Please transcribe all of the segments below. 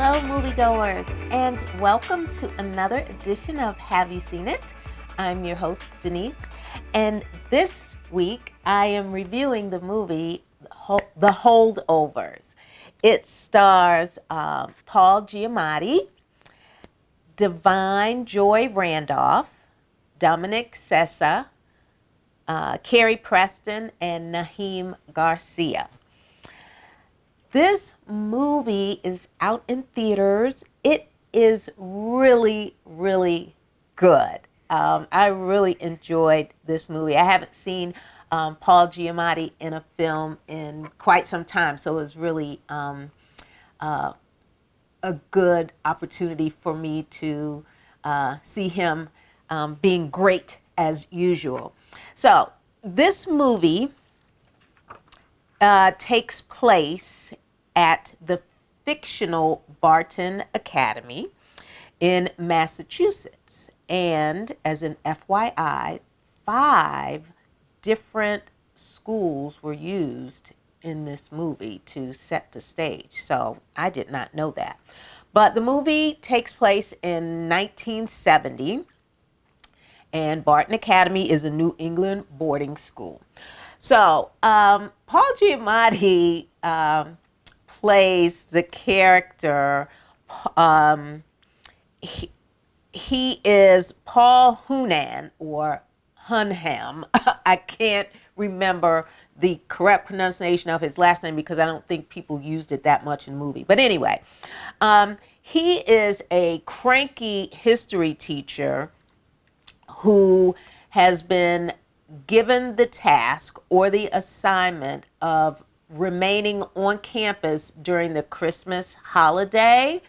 Hello, moviegoers, and welcome to another edition of Have You Seen It? I'm your host, Denise, and this week I am reviewing the movie The Holdovers. It stars Paul Giamatti, Divine Joy Randolph, Dominic Sessa, Carrie Preston, and Naheem Garcia. This movie is out in theaters. It is really, really good. I really enjoyed this movie. I haven't seen Paul Giamatti in a film in quite some time, so it was really a good opportunity for me to see him being great as usual. So this movie takes place at the fictional Barton Academy in Massachusetts. And as an FYI, 5 different schools were used in this movie to set the stage. So I did not know that. But the movie takes place in 1970, and Barton Academy is a New England boarding school. So Paul Giamatti plays the character. He is Paul Hunan or Hunham. I can't remember the correct pronunciation of his last name because I don't think people used it that much in the movie. But anyway, he is a cranky history teacher who has been given the task or the assignment of remaining on campus during the Christmas holiday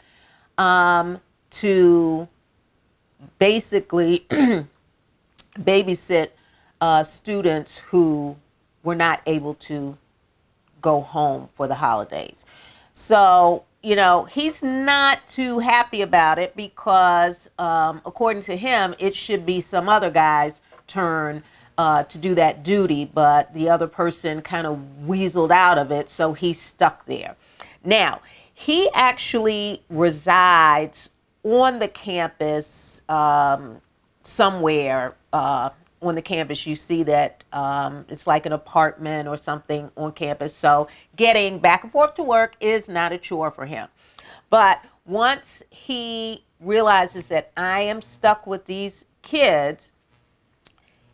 to basically babysit students who were not able to go home for the holidays. So, he's not too happy about it because, according to him, it should be some other guy's turn to do that duty, but the other person kind of weaseled out of it, so he's stuck there. Now, he actually resides on the campus somewhere. On the campus, you see that it's like an apartment or something on campus. So getting back and forth to work is not a chore for him. But once he realizes that I am stuck with these kids,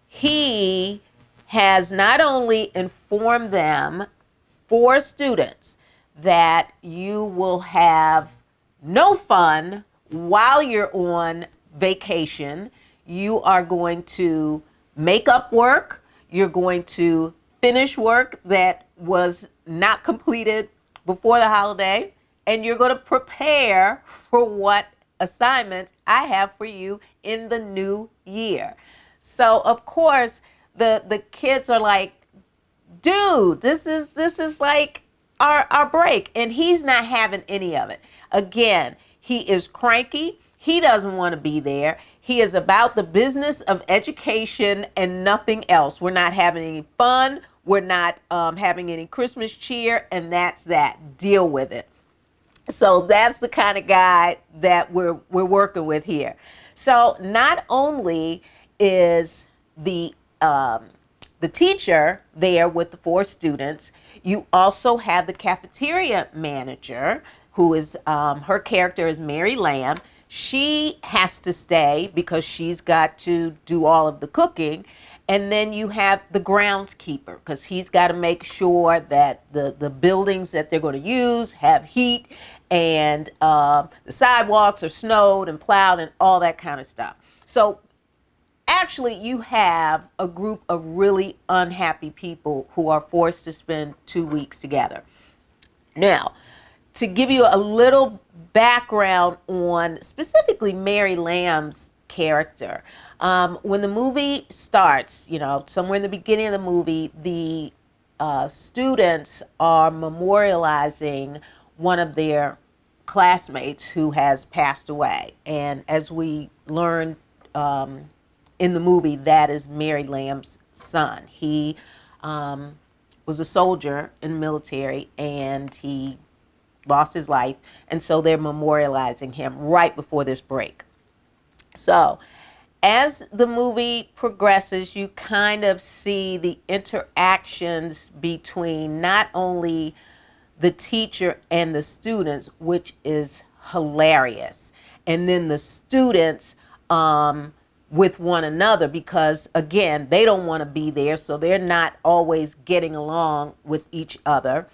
he has not only informed them, 4 students, that you will have no fun while you're on vacation. You are going to make up work. You're going to finish work that was not completed before the holiday. And you're going to prepare for what assignments I have for you in the new year. So, of course, the kids are like, dude, this is like our break. And he's not having any of it. Again, he is cranky. He doesn't want to be there. He is about the business of education and nothing else. We're not having any fun. We're not having any Christmas cheer. And that's that. Deal with it. So that's the kind of guy that we're working with here. So not only is the teacher there with the 4 students, you also have the cafeteria manager, who is her character is Mary Lamb. She has to stay because she's got to do all of the cooking. And then you have the groundskeeper, because he's got to make sure that the buildings that they're going to use have heat, and the sidewalks are snowed and plowed and all that kind of stuff. So actually, you have a group of really unhappy people who are forced to spend 2 weeks together. Now, to give you a little background on specifically Mary Lamb's character, when the movie starts, somewhere in the beginning of the movie, the students are memorializing one of their classmates who has passed away. And as we learn in the movie, that is Mary Lamb's son. He was a soldier in the military, and he lost his life, and so they're memorializing him right before this break. So as the movie progresses, you kind of see the interactions between not only the teacher and the students, which is hilarious, and then the students with one another, because again, they don't want to be there, so they're not always getting along with each other.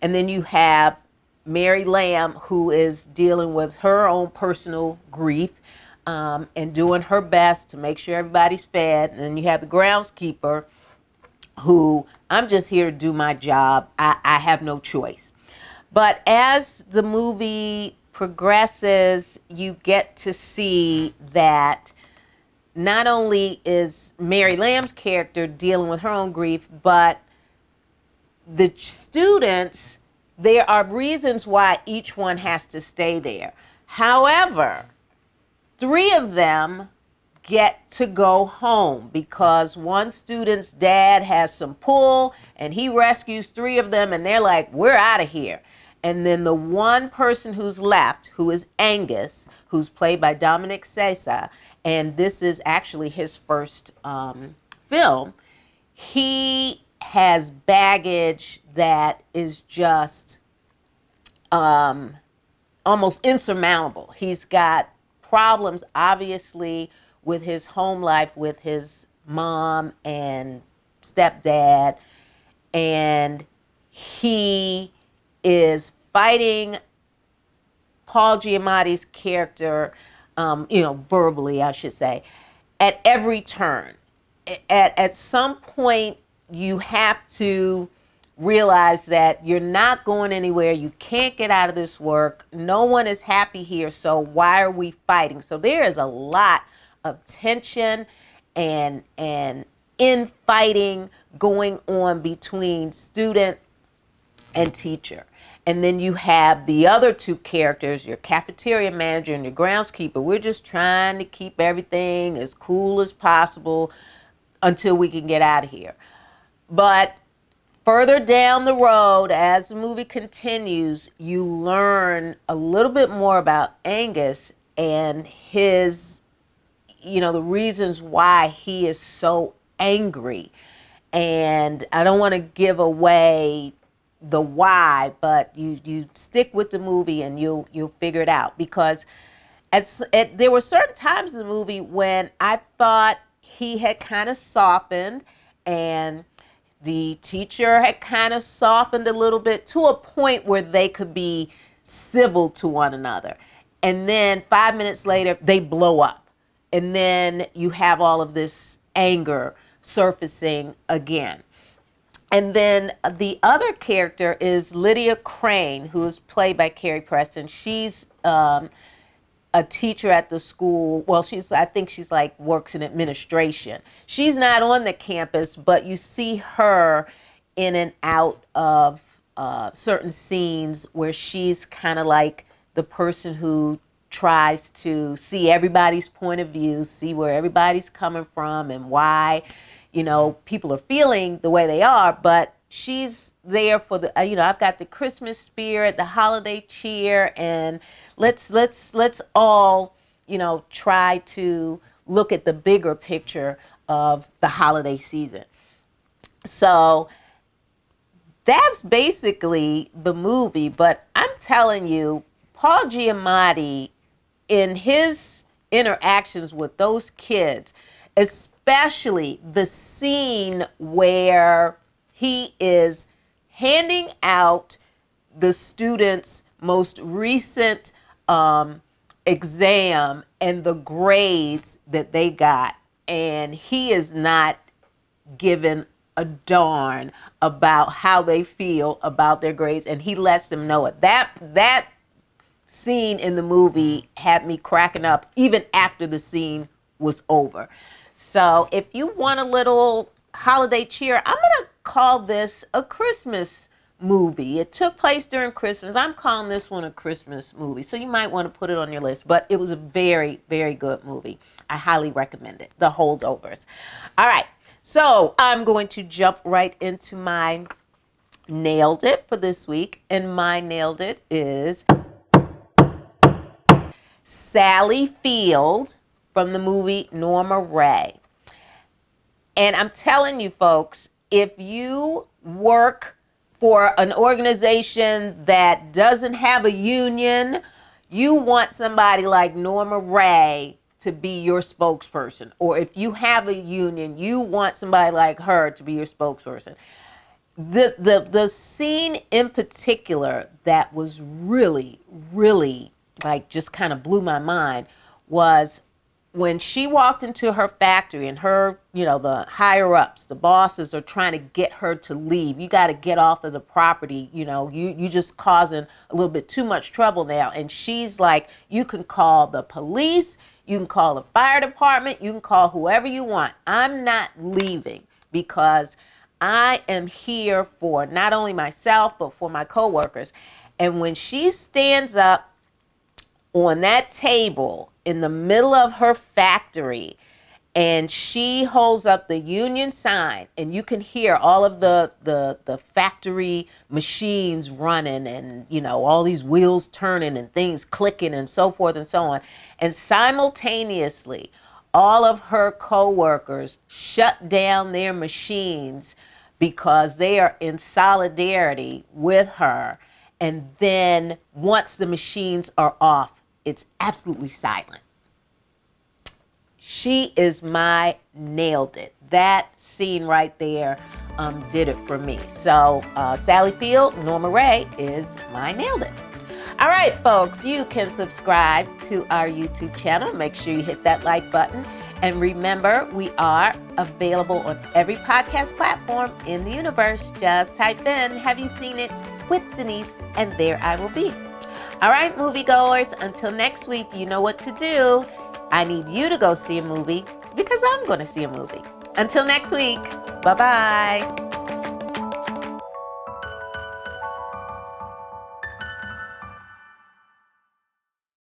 And then you have Mary Lamb, who is dealing with her own personal grief, and doing her best to make sure everybody's fed. And then you have the groundskeeper, who, I'm just here to do my job. I have no choice. But as the movie progresses, you get to see that not only is Mary Lamb's character dealing with her own grief, but the students, there are reasons why each one has to stay there. However, 3 of them get to go home because one student's dad has some pull and he rescues 3 of them, and they're like, we're out of here. And then the one person who's left, who is Angus, who's played by Dominic Sessa, and this is actually his first film, he has baggage that is just almost insurmountable. He's got problems, obviously, with his home life, with his mom and stepdad, and he is fighting Paul Giamatti's character, verbally, I should say, at every turn. At some point, you have to realize that you're not going anywhere. You can't get out of this work. No one is happy here, so why are we fighting? So there is a lot of tension and infighting going on between student and teacher. And then you have the other 2 characters, your cafeteria manager and your groundskeeper. We're just trying to keep everything as cool as possible until we can get out of here. But further down the road, as the movie continues, you learn a little bit more about Angus and his, the reasons why he is so angry. And I don't want to give away the why, but you stick with the movie and you'll figure it out. Because there were certain times in the movie when I thought he had kind of softened, and the teacher had kind of softened a little bit to a point where they could be civil to one another. And then 5 minutes later, they blow up. And then you have all of this anger surfacing again. And then the other character is Lydia Crane, who is played by Carrie Preston. She's a teacher at the school. Well, I think she's like works in administration. She's not on the campus, but you see her in and out of certain scenes where she's kind of like the person who tries to see everybody's point of view, see where everybody's coming from and why, people are feeling the way they are, but she's there for the, I've got the Christmas spirit, the holiday cheer, and let's all, try to look at the bigger picture of the holiday season. So that's basically the movie, but I'm telling you, Paul Giamatti, in his interactions with those kids, especially the scene where he is handing out the students' most recent exam and the grades that they got, and he is not given a darn about how they feel about their grades, and he lets them know it. That scene in the movie had me cracking up even after the scene was over. So if you want a little holiday cheer, I'm going to call this a Christmas movie. It took place during Christmas. I'm calling this one a Christmas movie. So you might want to put it on your list. But it was a very, very good movie. I highly recommend it. The Holdovers. All right. So I'm going to jump right into my nailed it for this week. And my nailed it is Sally Field from the movie Norma Ray. And I'm telling you folks, if you work for an organization that doesn't have a union, you want somebody like Norma Ray to be your spokesperson. Or if you have a union, you want somebody like her to be your spokesperson. The scene in particular that was really, really like just kind of blew my mind was when she walked into her factory and her, the higher ups, the bosses are trying to get her to leave. You got to get off of the property. You just causing a little bit too much trouble now. And she's like, you can call the police, you can call the fire department, you can call whoever you want. I'm not leaving because I am here for not only myself, but for my coworkers. And when she stands up on that table in the middle of her factory and she holds up the union sign, and you can hear all of the factory machines running and, all these wheels turning and things clicking and so forth and so on. And simultaneously, all of her coworkers shut down their machines because they are in solidarity with her. And then once the machines are off, it's absolutely silent. She is my nailed it. That scene right there did it for me. So Sally Field, Norma Ray is my nailed it. All right, folks, you can subscribe to our YouTube channel. Make sure you hit that like button. And remember, we are available on every podcast platform in the universe. Just type in, have you seen it with Denise? And there I will be. All right, moviegoers, until next week, you know what to do. I need you to go see a movie because I'm going to see a movie. Until next week, bye-bye.